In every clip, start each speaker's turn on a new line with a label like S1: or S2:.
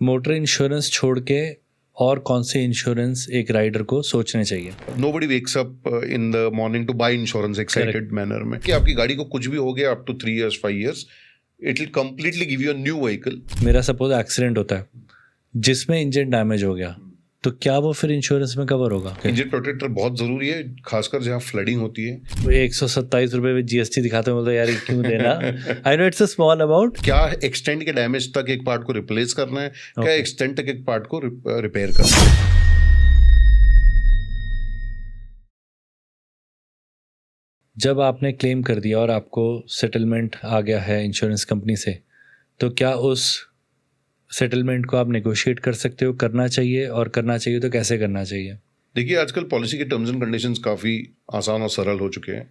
S1: Motor insurance छोड़ के और कौन से इंश्योरेंस एक राइडर को सोचने चाहिए?
S2: Nobody wakes up in the morning to buy insurance excited manner में कि आपकी गाड़ी को कुछ भी हो गया up to 3 years 5 years it will completely give you a new vehicle.
S1: मेरा सपोज एक्सीडेंट होता है जिसमें इंजन डैमेज हो गया, तो क्या वो फिर इंश्योरेंस में कवर होगा?
S2: इंजन प्रोटेक्टर बहुत जरूरी है, खासकर जहाँ फ्लडिंग होती है।
S1: वो 127 रुपए में जीएसटी दिखाते हैं, बोलते यार ये क्यों देना? I know it's a small amount.
S2: क्या एक्सटेंट के डैमेज तक एक पार्ट को रिप्लेस करना है, क्या एक्सटेंट तक एक पार्ट को रिपेयर करना है।
S1: जब आपने क्लेम कर दिया और आपको सेटलमेंट आ गया है इंश्योरेंस कंपनी से, तो क्या उस सेटलमेंट को आप नेगोशिएट कर सकते हो? करना चाहिए, और करना चाहिए तो कैसे करना चाहिए?
S2: देखिए, आजकल पॉलिसी के टर्म्स एंड कंडीशंस काफ़ी आसान और सरल हो चुके हैं।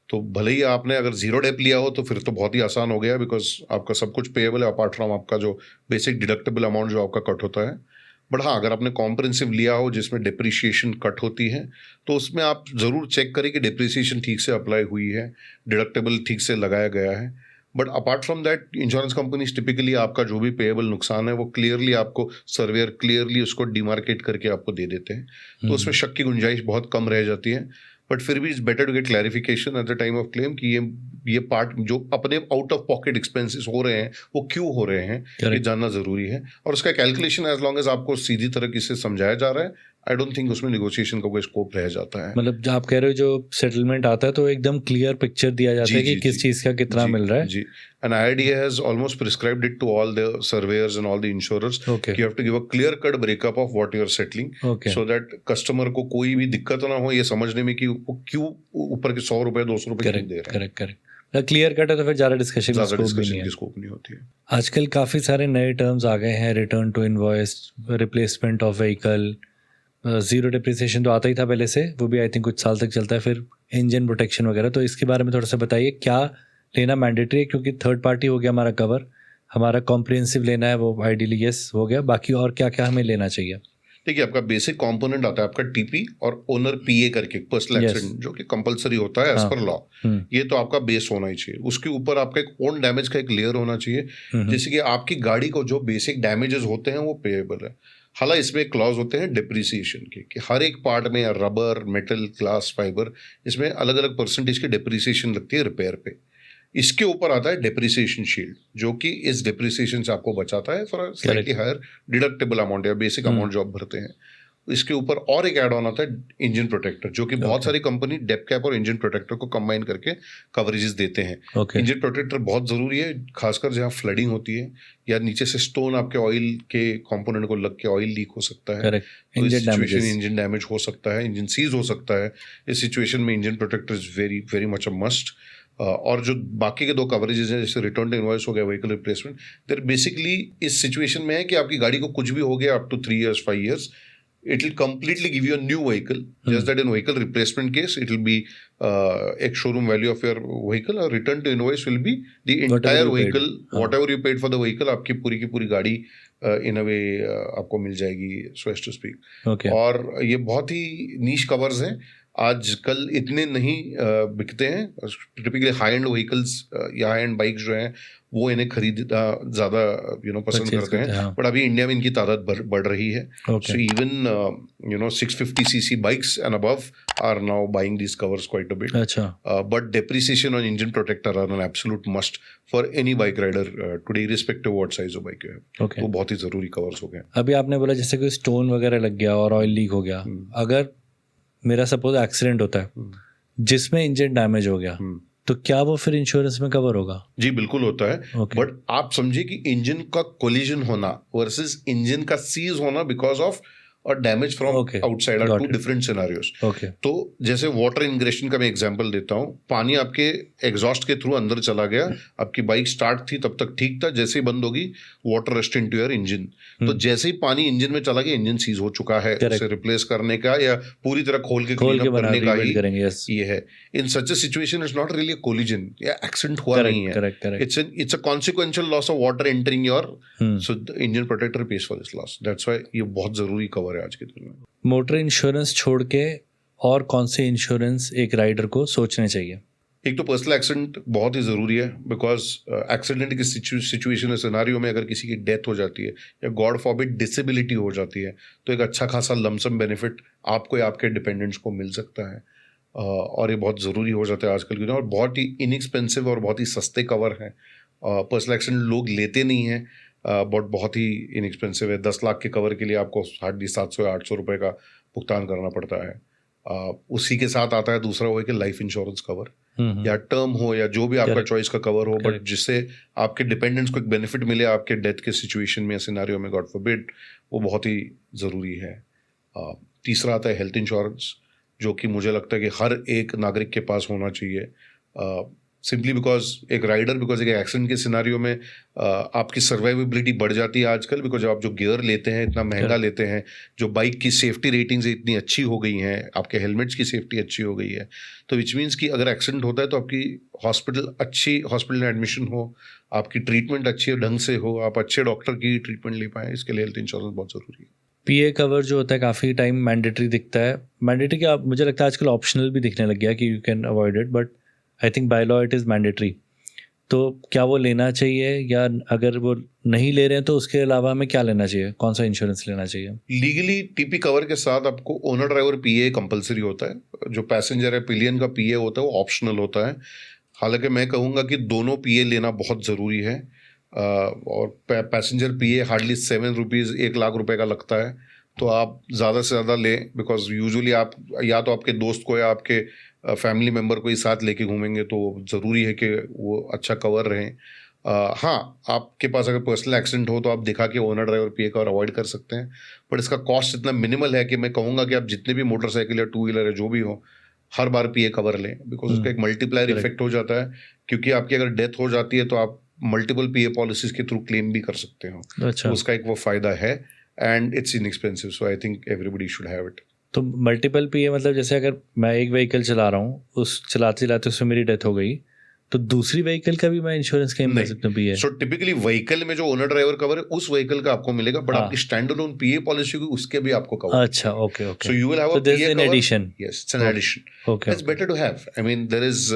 S2: तो भले ही आपने अगर जीरो डेप लिया हो तो फिर तो बहुत ही आसान हो गया, बिकॉज आपका सब कुछ पेएबल है अपार्ट फ्रॉम आपका जो बेसिक डिडक्टेबल अमाउंट जो आपका कट होता है। बट हाँ, अगर आपने कॉम्प्रिहेंसिव लिया हो जिसमें डिप्रिशिएशन कट होती है, तो उसमें आप ज़रूर चेक करें कि डिप्रिसिएशन ठीक से अप्लाई हुई है, डिडक्टेबल ठीक से लगाया गया है। But apart from that, insurance companies typically आपका जो भी पेएबल नुकसान है वो क्लियरली आपको सर्वेयर क्लियरली उसको डिमार्केट करके आपको दे देते हैं। तो उसमें शक की गुंजाइश बहुत कम रह जाती है। बट फिर भी it's better to get clarification at the time of claim कि ये पार्ट जो अपने आउट ऑफ पॉकेट एक्सपेंसेस हो रहे हैं वो क्यों हो रहे हैं, ये जानना ज़रूरी है। और उसका कैलकुलेशन एज लॉन्ग एज आपको सीधी तरह से समझाया जा रहा है, आई डोंट थिंक उसमें नेगोशिएशन का कोई स्कोप रह जाता है।
S1: मतलब जो आप कह रहे हो, जो सेटलमेंट आता है तो एकदम क्लियर पिक्चर दिया जाता है कि किस चीज़ का कितना मिल रहा है।
S2: जी, and IRDA has almost prescribed it to all the surveyors and all the insurers.
S1: Okay.
S2: You have to give a clear cut breakup of what you are settling, so that customer को कोई भी दिक्कत ना हो ये समझने में कि वो क्यों ऊपर के 100 रुपए 200 रुपए क्यों दे रहा है।
S1: करेक्ट। क्लियर कट है तो फिर ज़्यादा डिस्कशन
S2: की स्कोप नहीं होती है।
S1: आजकल काफ़ी सारे नए टर्म्स आ गए हैं, return to invoice, replacement of vehicle, zero depreciation तो आता ही था पहले से, वो भी आई थिंक कुछ साल तक चलता है, फिर इंजन प्रोटेक्शन वगैरह। तो इसके बारे में थोड़ा सा बताइए, क्या लेना मैंडेटरी है? क्योंकि थर्ड पार्टी हो गया हमारा कवर, हमारा कॉम्प्रिहेंसिव लेना है वो आइडियली यस हो गया, बाकी और क्या क्या हमें लेना चाहिए?
S2: देखिए, आपका बेसिक कंपोनेंट आता है आपका टीपी और ओनर पीए करके पर्सनल एक्सीडेंट, जो कि कंपलसरी होता है एज पर लॉ। ये तो आपका बेस होना ही चाहिए। उसके ऊपर आपका एक ओन डैमेज का एक लेयर होना चाहिए, जैसे कि आपकी गाड़ी को जो बेसिक डैमेजेस होते हैं वो पेएबल है। हालांकि इसमें एक क्लॉज होते हैं डिप्रिसिएशन के, कि हर एक पार्ट में रबर, मेटल, ग्लास, फाइबर, इसमें अलग अलग परसेंटेज की डिप्रिसिएशन लगती है रिपेयर पे। इसके ऊपर आता है डिप्रिसिएशन शील्ड, जो कि इस डिप्रिसिएशन से आपको बचाता है for slightly higher deductible amount या बेसिक अमाउंट जो आप भरते हैं। इसके ऊपर और एक ऐड ऑन आता है इंजन प्रोटेक्टर, जो कि बहुत सारी कंपनी डेप कैप और इंजन प्रोटेक्टर को कंबाइन करके कवरेजेस देते हैं। इंजन प्रोटेक्टर बहुत ज़रूरी है, खासकर जहाँ फ्लडिंग होती है या नीचे से स्टोन आपके ऑयल के कंपोनेंट को लग के ऑयल लीक हो सकता है, तो इस सिचुएशन में इंजन डैमेज हो सकता है, इंजन सीज हो सकता है। इस सिचुएशन में engine protector is very very much a must. और जो बाकी के दो कवरेजेस हैं, जैसे रिटर्न टू इनवॉइस हो गया, व्हीकल रिप्लेसमेंट, देयर बेसिकली इस सिचुएशन में है कि आपकी गाड़ी को कुछ भी हो गया up to 3 years 5 years, it will completely give you a new vehicle. Just that in vehicle replacement case, it will be एक showroom value of your vehicle, और return to invoice will be the entire vehicle, whatever you paid for the vehicle, आपकी पूरी की पूरी गाड़ी in a way आपको मिल जाएगी, so as to speak. और ये बहुत ही नीश कवर्स हैं, आजकल इतने नहीं बिकते हैं। टिपिकली हाई एंड व्हीकल्स या हाई एंड बाइक जो हैं वो इन्हें खरीदना ज़्यादा पसंद करते हैं। बट अभी इंडिया में इनकी तादाद बढ़ रही है। So even 650cc bikes and above are now buying this covers quite a bit. But depreciation on engine protector are an absolute must for any bike rider today, irrespective what size of bike है। तो बहुत ही ज़रूरी covers हो गए।
S1: अभी आपने बोला जैसे कोई स्टोन वगैरह लग गया और ऑयल लीक हो गया, अगर मेरा सपोज एक्सीडेंट होता है जिसमें इंजन डैमेज हो गया, तो क्या वो फिर इंश्योरेंस में कवर होगा?
S2: जी बिल्कुल होता है। बट आप समझिए कि इंजन का कोलिजन होना वर्सेस इंजन का सीज होना बिकॉज ऑफ और damage from outside are two different scenarios. तो जैसे वाटर इंग्रेशन का मैं एग्जांपल देता हूँ। पानी आपके एग्जॉस्ट के थ्रू अंदर चला गया, आपकी बाइक स्टार्ट थी तब तक ठीक था, जैसे ही बंद होगी water rust into your engine. तो जैसे ही पानी इंजन में चला गया, इंजन सीज हो चुका है, उसे रिप्लेस करने का या पूरी तरह खोल के क्लीन अप करने का ही ये है। In such a situation it's not really a collision या एक्सीडेंट हुआ नहीं है, it's a consequential loss of water entering your, so the engine protector pays for this loss. That's why ये बहुत जरूरी कवर आज के दिन में।
S1: मोटर इंश्योरेंस छोड़ के और कौन से इंश्योरेंस एक राइडर को सोचने चाहिए?
S2: एक तो पर्सनल एक्सीडेंट बहुत ही ज़रूरी है, बिकॉज एक्सीडेंट की सिचुएशन सिनारियो में अगर किसी की डेथ हो जाती है या गॉड फॉरबिड डिसेबिलिटी हो जाती है, तो एक अच्छा खासा लमसम बेनिफिट आपको या आपके डिपेंडेंट्स को मिल सकता है। और ये बहुत ज़रूरी हो जाता है आजकल के दिन, और बहुत ही इनएक्सपेंसिव और बहुत ही सस्ते कवर हैं। पर्सनल एक्सीडेंट लोग लेते नहीं हैं, बट बहुत ही इनएक्सपेंसिव है। 10 लाख के कवर के लिए आपको हार्डली 700 या 800 रुपये का भुगतान करना पड़ता है। उसी के साथ आता है दूसरा वो है कि लाइफ इंश्योरेंस कवर, या टर्म हो या जो भी आपका चॉइस का कवर हो, बट जिससे आपके डिपेंडेंट्स को एक बेनिफिट मिले आपके डेथ के सिचुएशन में, सिनारियो में, गॉड फॉरबिड, वो बहुत ही ज़रूरी है। तीसरा आता है हेल्थ इंश्योरेंस, जो कि मुझे लगता है कि हर एक नागरिक के पास होना चाहिए, सिंपली बिकॉज एक एक्सीडेंट के सिनारियो में आपकी सर्वाइवेबिलिटी बढ़ जाती है आजकल, बिकॉज आप जो गियर लेते हैं इतना महंगा लेते हैं, जो बाइक की सेफ्टी रेटिंग्स इतनी अच्छी हो गई हैं, आपके हेलमेट्स की सेफ्टी अच्छी हो गई है, तो विच मीन्स कि अगर एक्सीडेंट होता है तो आपकी हॉस्पिटल में एडमिशन हो, आपकी ट्रीटमेंट अच्छी ढंग से हो, आप अच्छे डॉक्टर की ट्रीटमेंट ले पाएँ, इसके लिए हेल्थ इंश्योरेंस बहुत ज़रूरी है।
S1: पीए कवर जो होता है काफ़ी टाइम मैंडेटरी दिखता है, मैंडेटरी क्या मुझे लगता है आजकल ऑप्शनल भी दिखने लग गया कि you can avoid it, but I think by law it is mandatory. तो क्या वो लेना चाहिए, या अगर वो नहीं ले रहे हैं तो उसके अलावा हमें क्या लेना चाहिए, कौन सा इंश्योरेंस लेना चाहिए?
S2: लीगली टीपी कवर के साथ आपको ओनर ड्राइवर पीए कंपलसरी होता है। जो पैसेंजर है पिलियन का पीए होता है वो ऑप्शनल होता है। हालांकि मैं कहूँगा कि दोनों पीए लेना बहुत ज़रूरी है। और पैसेंजर पीए हार्डली 7 रुपीज़ 1 लाख रुपए का लगता है, तो आप ज़्यादा से ज़्यादा लें, बिकॉज यूजुअली आप या तो आपके दोस्त को या आपके फैमिली मेम्बर को ही साथ लेके घूमेंगे, तो ज़रूरी है कि वो अच्छा कवर रहें। हाँ, आपके पास अगर पर्सनल एक्सीडेंट हो तो आप दिखा के ओनर ड्राइवर पीए कवर अवॉइड कर सकते हैं, बट इसका कॉस्ट इतना मिनिमल है कि मैं कहूँगा कि आप जितने भी मोटरसाइकिल या 2 व्हीलर है जो भी हो, हर बार पीए कवर लें, बिकॉज उसका एक मल्टीप्लायर इफेक्ट हो जाता है। क्योंकि आपकी अगर डेथ हो जाती है तो आप मल्टीपल पीए पॉलिसीज के थ्रू क्लेम भी कर सकते हो।
S1: अच्छा,
S2: तो उसका एक वो फ़ायदा है, and it's inexpensive, so I think everybody should have it.
S1: तो मल्टीपल पीए मतलब जैसे अगर मैं एक व्हीकल चला रहा हूँ, उस चलाते चलाते उसमें मेरी डेथ हो गई, तो दूसरी व्हीकल का भी मैं इंश्योरेंस क्लेम कर सकता हूँ पीए?
S2: सो टिपिकली व्हीकल में जो ओनर ड्राइवर कवर है उस व्हीकल का आपको मिलेगा, बट आपकी स्टैंड अलोन पीए पॉलिसी होगी उसके भी आपको कवर।
S1: अच्छा, okay okay.
S2: So you will have a PA
S1: in
S2: cover.
S1: addition.
S2: Yes, it's an addition.
S1: Okay.
S2: It's better to have. I mean, there is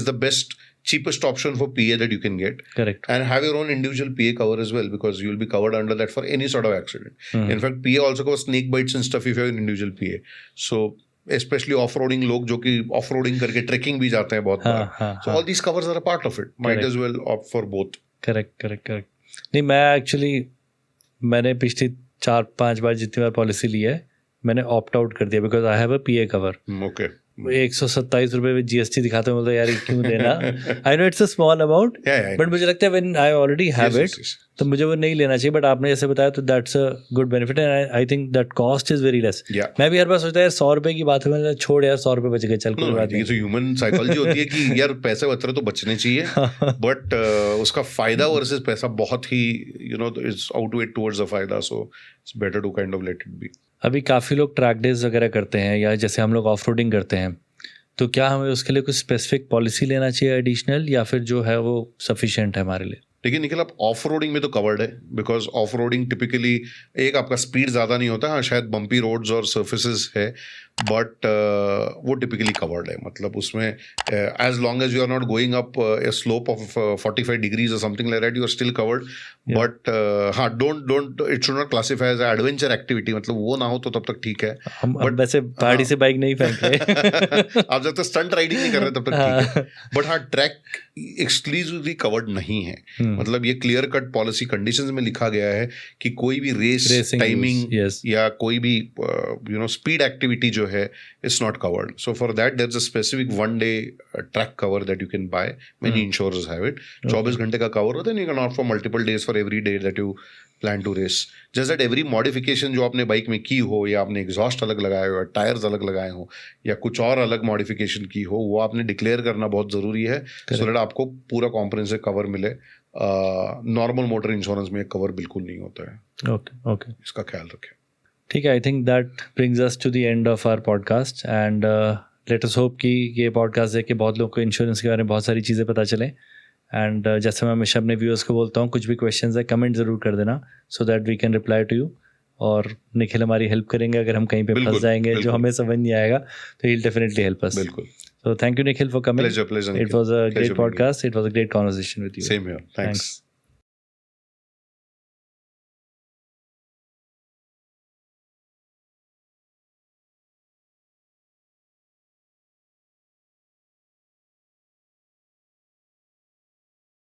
S2: the best, cheapest option for PA that you can get.
S1: Correct.
S2: And have your own individual PA cover as well, because you will be covered under that for any sort of accident. In fact, PA also covers snake bites and stuff if you have an individual PA. So especially off-roading लोग जो कि off-roading करके trekking भी जाते हैं बहुत बार. So all these covers are a part of it. Might as well opt for both.
S1: Correct. नहीं, मैं एक्चुअली मैंने पिछली 4-5 बार जितनी बार पॉलिसी ली है मैंने ऑप्ट आउट कर दिया, because I have a PA cover.
S2: Okay.
S1: 127 रुपए में जीएसटी दिखाते हैं, बोलते यार ये क्यों देना। I know it's a small amount, but मुझे लगता है when I already have it तो मुझे वो नहीं लेना चाहिए, बट आपने जैसे बताया तो that's a good benefit, and I think that cost is very less. मैं भी हर बार सोचता है 100 रुपए की बात है, मैंने छोड़ यार 100 रुपए बच गए, चल कोई बात नहीं।
S2: ये तो ह्यूमन साइकोलॉजी होती है कि यार पैसे बच रहे तो बचने चाहिए, बट उसका फायदा वर्सेस पैसा बहुत ही इट्स आउटवेट टुवर्ड्स द फायदा, so it's better to kind of let it be.
S1: अभी काफ़ी लोग ट्रैक डेज वगैरह करते हैं, या जैसे हम लोग ऑफ रोडिंग करते हैं, तो क्या हमें उसके लिए कुछ स्पेसिफिक पॉलिसी लेना चाहिए एडिशनल, या फिर जो है वो सफिशिएंट है हमारे लिए?
S2: देखिए निखिल, आप ऑफ रोडिंग में तो कवर्ड है, बिकॉज ऑफ रोडिंग टिपिकली एक आपका स्पीड ज़्यादा नहीं होता, हाँ शायद बम्पी रोड्स और सर्फेसिस है, बट वो टिपिकली कवर्ड है। मतलब उसमें as long as you are not going up a slope of 45 degrees और something like that, you are still covered. But हाँ, don't it should not classify as adventure activity, मतलब वो ना हो तो तब तक ठीक है।
S1: बट वैसे पहाड़ी से बाइक नहीं फेंक रहे
S2: आप जब तक स्टंट राइडिंग नहीं कर रहे तब तक ठीक है, बट हाँ ट्रैक एक्सक्लूसिवली कवर्ड नहीं है। मतलब ये क्लियर कट पॉलिसी कंडीशंस में लिखा गया है कि कोई भी रेस टाइमिंग या कोई भी स्पीड एक्टिविटी जो है it's not covered. So for that there is a specific 1 day track cover that you can buy, many insurers have it. 24 घंटे का कवर होता है, you can opt for multiple days for every day that you plan to race. Just that every modification जो आपने bike में की हो, या आपने एग्जॉस्ट अलग लगाए हो, या टायर्स अलग लगाए हो, या कुछ और अलग मॉडिफिकेशन की हो, वो आपने डिक्लेयर करना बहुत ज़रूरी है, सो दैट आपको पूरा कॉम्प्रिहेंसिव कवर मिले। नॉर्मल मोटर इंश्योरेंस में कवर बिल्कुल नहीं होता है।
S1: ओके,
S2: इसका ख्याल रखें। ठीक
S1: है, I think that brings us to the end of our podcast, and let us hope कि ये पॉडकास्ट देख के बहुत लोगों को इंश्योरेंस के बारे में बहुत सारी चीज़ें पता चलें। एंड जैसे मैं हमेशा अपने व्यूअर्स को बोलता हूँ, कुछ भी क्वेश्चंस है कमेंट ज़रूर कर देना, so that we can reply to you. और निखिल हमारी हेल्प करेंगे अगर हम कहीं पे फंस जाएंगे जो हमें समझ नहीं आएगा, तो he will definitely help us.
S2: बिल्कुल।
S1: So thank you, Nikhil, for coming.
S2: Pleasure.
S1: It was a great podcast. It was a great conversation with you.
S2: Same here. Thanks.